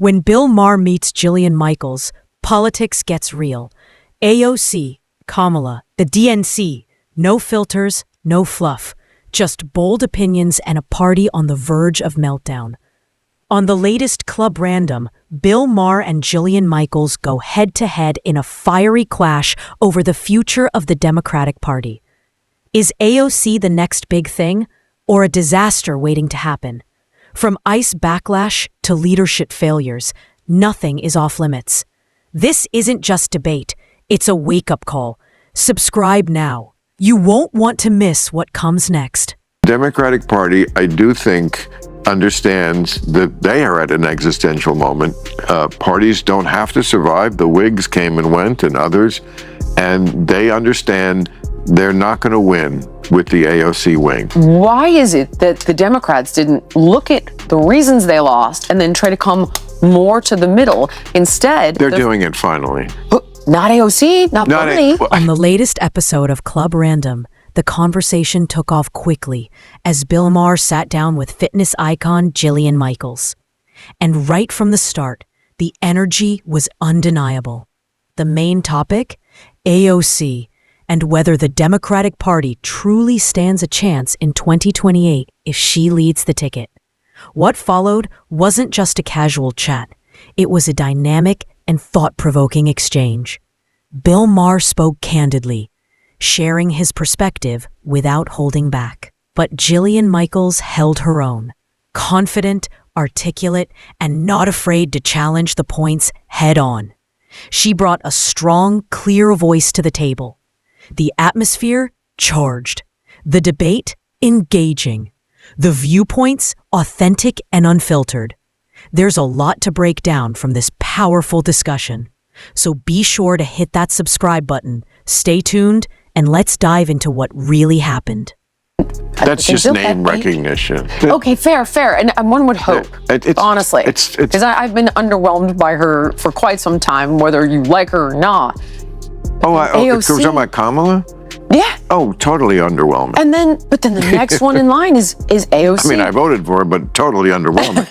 When Bill Maher meets Jillian Michaels, politics gets real. AOC, Kamala, the DNC, no filters, no fluff, just bold opinions and a party on the verge of meltdown. On the latest Club Random, Bill Maher and Jillian Michaels go head-to-head in a fiery clash over the future of the Democratic Party. Is AOC the next big thing, or a disaster waiting to happen? From ICE backlash to leadership failures, nothing is off-limits. This isn't just debate, it's a wake-up call. Subscribe now. You won't want to miss what comes next. Democratic Party, I do think, understands that they are at an existential moment. Parties don't have to survive. The Whigs came and went and others, and they understand they're not going to win with the AOC wing. Why is it that the Democrats didn't look at the reasons they lost and then try to come more to the middle? Instead, they're doing it finally. Not AOC, not Bernie. On the latest episode of Club Random, the conversation took off quickly as Bill Maher sat down with fitness icon Jillian Michaels. And right from the start, the energy was undeniable. The main topic? AOC, and whether the Democratic Party truly stands a chance in 2028 if she leads the ticket. What followed wasn't just a casual chat. It was a dynamic and thought-provoking exchange. Bill Maher spoke candidly, sharing his perspective without holding back. But Jillian Michaels held her own, confident, articulate, and not afraid to challenge the points head-on. She brought a strong, clear voice to the table. The atmosphere charged, the debate engaging, the viewpoints authentic and unfiltered. There's a lot to break down from this powerful discussion, so be sure to hit that subscribe button, stay tuned, and let's dive into what really happened. That's just name recognition. Okay, fair. And one would hope, honestly, because I've been underwhelmed by her for quite some time, whether you like her or not. AOC, you're talking about Kamala? Yeah. Oh, totally underwhelming. But then the next one in line is AOC. I mean, I voted for her, but totally underwhelming.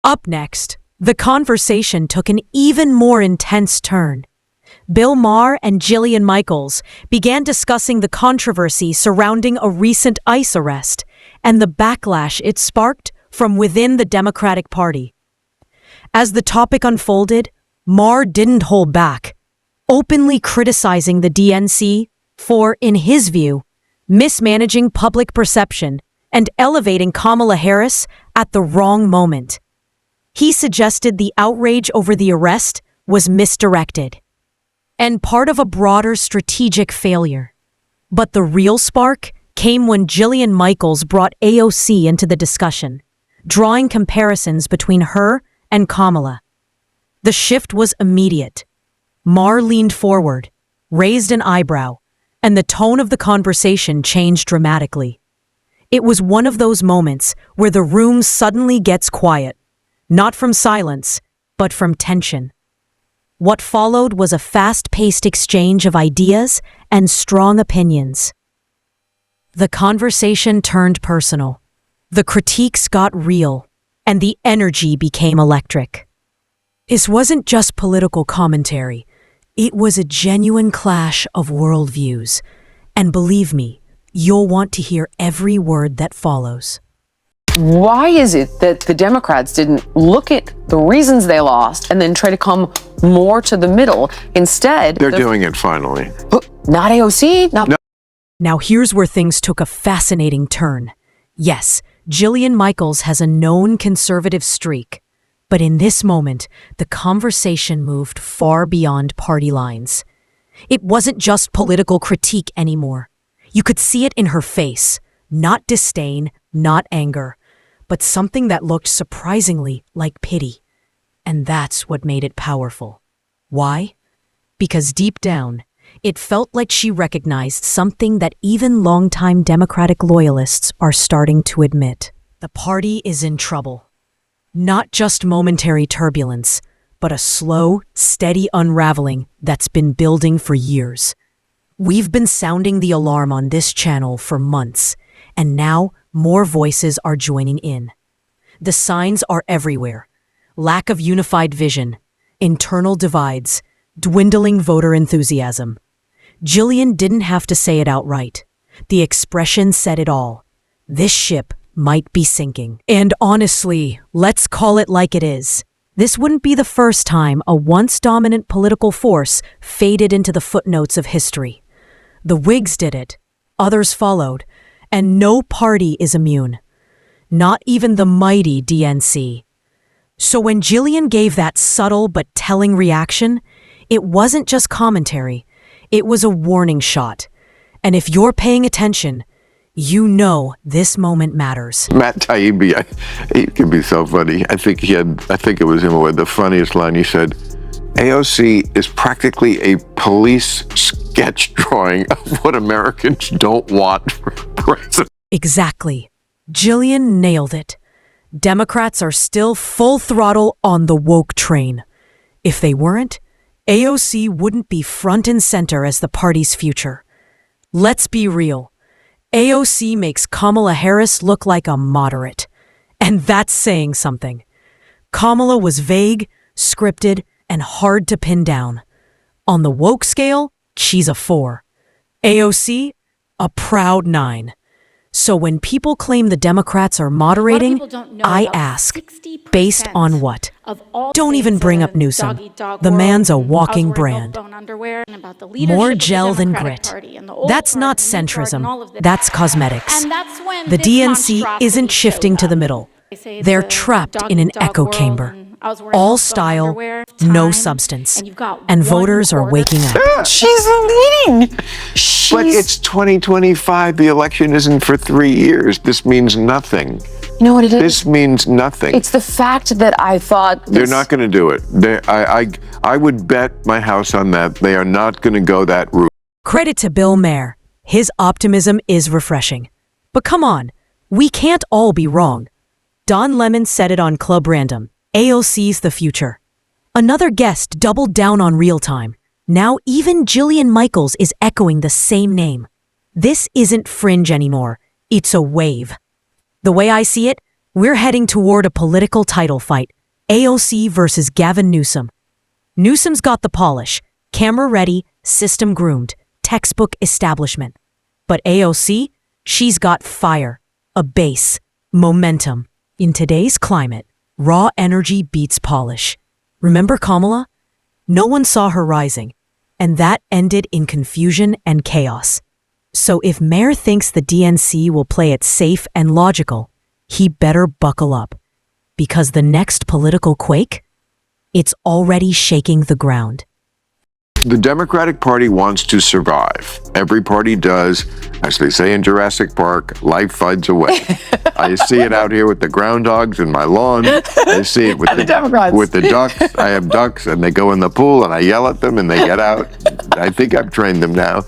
Up next, the conversation took an even more intense turn. Bill Maher and Jillian Michaels began discussing the controversy surrounding a recent ICE arrest and the backlash it sparked from within the Democratic Party. As the topic unfolded, Maher didn't hold back, openly criticizing the DNC for, in his view, mismanaging public perception and elevating Kamala Harris at the wrong moment. He suggested the outrage over the arrest was misdirected and part of a broader strategic failure. But the real spark came when Jillian Michaels brought AOC into the discussion, drawing comparisons between her and Kamala. The shift was immediate. Maher leaned forward, raised an eyebrow, and the tone of the conversation changed dramatically. It was one of those moments where the room suddenly gets quiet, not from silence, but from tension. What followed was a fast-paced exchange of ideas and strong opinions. The conversation turned personal. The critiques got real, and the energy became electric. This wasn't just political commentary. It was a genuine clash of worldviews. And believe me, you'll want to hear every word that follows. Why is it that the Democrats didn't look at the reasons they lost and then try to come more to the middle? Instead, they're doing it finally. Not AOC, not... Now here's where things took a fascinating turn. Yes, Jillian Michaels has a known conservative streak. But in this moment, the conversation moved far beyond party lines. It wasn't just political critique anymore. You could see it in her face. Not disdain, not anger, but something that looked surprisingly like pity. And that's what made it powerful. Why? Because deep down, it felt like she recognized something that even longtime Democratic loyalists are starting to admit. The party is in trouble. Not just momentary turbulence, but a slow, steady unraveling that's been building for years. We've been sounding the alarm on this channel for months, and now more voices are joining in. The signs are everywhere. lack of unified vision, internal divides, dwindling voter enthusiasm. Jillian didn't have to say it outright. The expression said it all. This ship might be sinking. And honestly, let's call it like it is. This wouldn't be the first time a once dominant political force faded into the footnotes of history. The Whigs did it, others followed, and no party is immune. Not even the mighty DNC. So when Jillian gave that subtle but telling reaction, it wasn't just commentary, it was a warning shot. And if you're paying attention, you know this moment matters. Matt Taibbi, he can be so funny. I think it was him with the funniest line. He said, AOC is practically a police sketch drawing of what Americans don't want for president. Exactly. Jillian nailed it. Democrats are still full throttle on the woke train. If they weren't, AOC wouldn't be front and center as the party's future. Let's be real. AOC makes Kamala Harris look like a moderate. And that's saying something. Kamala was vague, scripted, and hard to pin down. On the woke scale, she's a 4. AOC, a proud 9. So when people claim the Democrats are moderating, I ask, based on what? Don't even bring up Newsom. The man's a walking brand. More gel than grit. That's not centrism, that's cosmetics. The DNC isn't shifting to the middle. They're trapped in an echo chamber. All style, no substance. And voters are waking up. She's leading. But it's 2025. The election isn't for 3 years. This means nothing. You know what it is? This means nothing. It's the fact that I thought They're not going to do it. I would bet my house on that. They are not going to go that route. Credit to Bill Maher. His optimism is refreshing. But come on, we can't all be wrong. Don Lemon said it on Club Random. AOC's the future. Another guest doubled down on real time. Now even Jillian Michaels is echoing the same name. This isn't fringe anymore. It's a wave. The way I see it, we're heading toward a political title fight. AOC versus Gavin Newsom. Newsom's got the polish, camera ready, system groomed, textbook establishment. But AOC, she's got fire, a base, momentum. In today's climate, raw energy beats polish. Remember Kamala? No one saw her rising, and that ended in confusion and chaos. So if Maher thinks the DNC will play it safe and logical, he better buckle up. Because the next political quake, it's already shaking the ground. The Democratic Party wants to survive. Every party does. As they say in Jurassic Park, life finds a way. I see it out here with the groundhogs in my lawn. I see it with the Democrats. With the ducks. I have ducks, and they go in the pool, and I yell at them, and they get out. I think I've trained them now.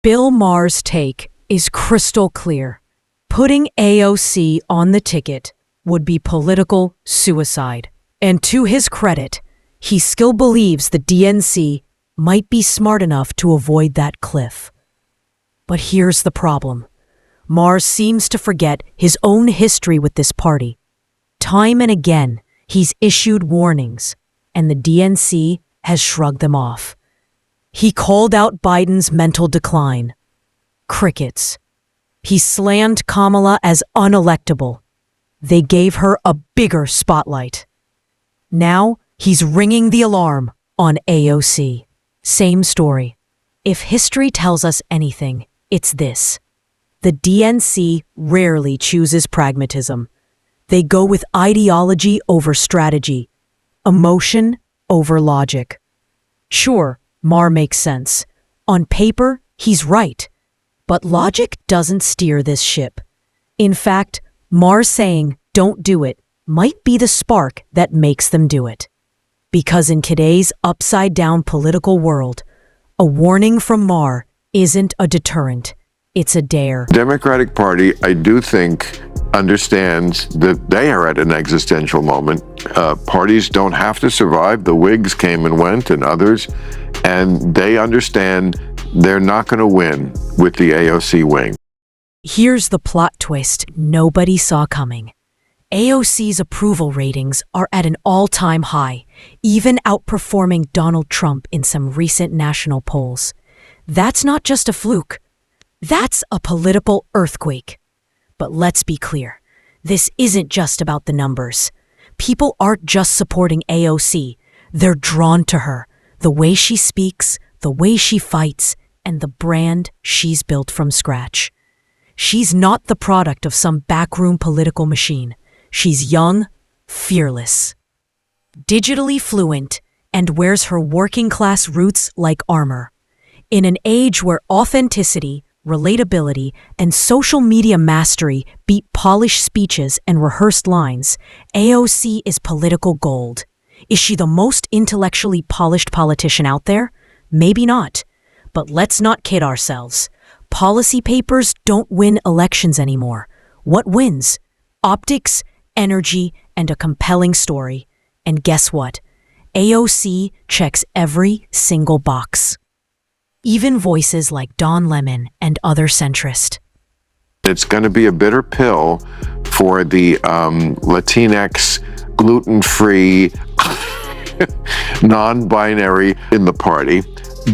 Bill Maher's take is crystal clear. Putting AOC on the ticket would be political suicide. And to his credit, he still believes the DNC might be smart enough to avoid that cliff. But here's the problem. Maher seems to forget his own history with this party. Time and again, he's issued warnings, and the DNC has shrugged them off. He called out Biden's mental decline. Crickets. He slammed Kamala as unelectable. They gave her a bigger spotlight. Now, he's ringing the alarm on AOC. Same story. If history tells us anything, it's this. The DNC rarely chooses pragmatism. They go with ideology over strategy, emotion over logic. Sure, Maher makes sense. On paper, he's right. But logic doesn't steer this ship. In fact, Maher saying, "Don't do it," might be the spark that makes them do it. Because in today's upside-down political world, a warning from Maher isn't a deterrent, it's a dare. Democratic Party, I do think, understands that they are at an existential moment. Parties don't have to survive. The Whigs came and went, and others, and they understand they're not going to win with the AOC wing. Here's the plot twist nobody saw coming. AOC's approval ratings are at an all-time high, even outperforming Donald Trump in some recent national polls. That's not just a fluke. That's a political earthquake. But let's be clear, this isn't just about the numbers. People aren't just supporting AOC. They're drawn to her, the way she speaks, the way she fights, and the brand she's built from scratch. She's not the product of some backroom political machine. She's young, fearless, digitally fluent, and wears her working-class roots like armor. In an age where authenticity, relatability, and social media mastery beat polished speeches and rehearsed lines, AOC is political gold. Is she the most intellectually polished politician out there? Maybe not. But let's not kid ourselves. Policy papers don't win elections anymore. What wins? Optics, energy, and a compelling story. And guess what? AOC checks every single box. Even voices like Don Lemon and other centrists. It's going to be a bitter pill for the Latinx, gluten-free, non-binary in the party,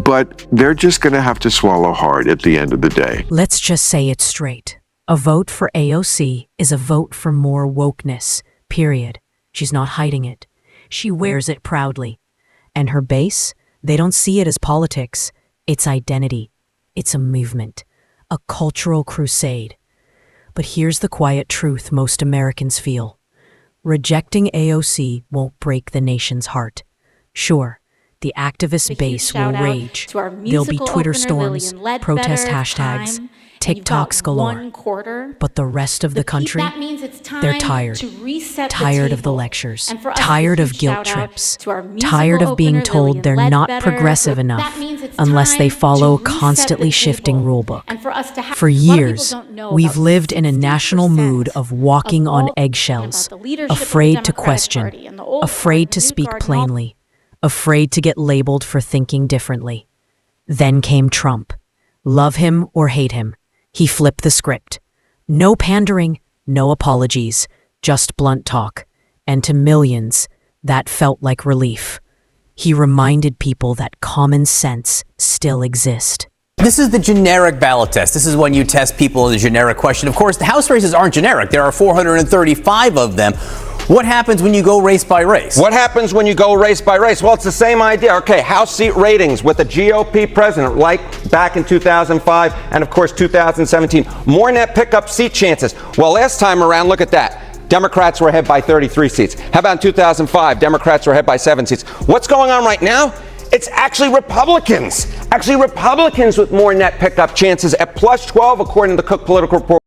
but they're just going to have to swallow hard at the end of the day. Let's just say it straight. A vote for AOC is a vote for more wokeness, period. She's not hiding it. She wears it proudly. And her base, they don't see it as politics. It's identity. It's a movement, a cultural crusade. But here's the quiet truth most Americans feel. Rejecting AOC won't break the nation's heart. Sure, the activist base will rage. There'll be Twitter storms, protest hashtags, TikToks galore. But the rest of the country, they're tired. Tired of the lectures, tired of guilt trips, tired of being told they're not progressive enough unless they follow a constantly shifting rulebook. For years, we've lived in a national mood of walking on eggshells, afraid to question, afraid to speak plainly, afraid to get labeled for thinking differently. Then came Trump. Love him or hate him, he flipped the script. No pandering, no apologies, just blunt talk. And to millions, that felt like relief. He reminded people that common sense still exists. This is the generic ballot test. This is when you test people in a generic question. Of course, the House races aren't generic. There are 435 of them. What happens when you go race by race? What happens when you go race by race? Well, it's the same idea. Okay, House seat ratings with a GOP president like back in 2005 and, of course, 2017. More net pickup seat chances. Well, last time around, look at that. Democrats were ahead by 33 seats. How about in 2005? Democrats were ahead by 7 seats. What's going on right now? It's actually Republicans. Actually, Republicans with more net pickup chances at plus 12, according to the Cook Political Report.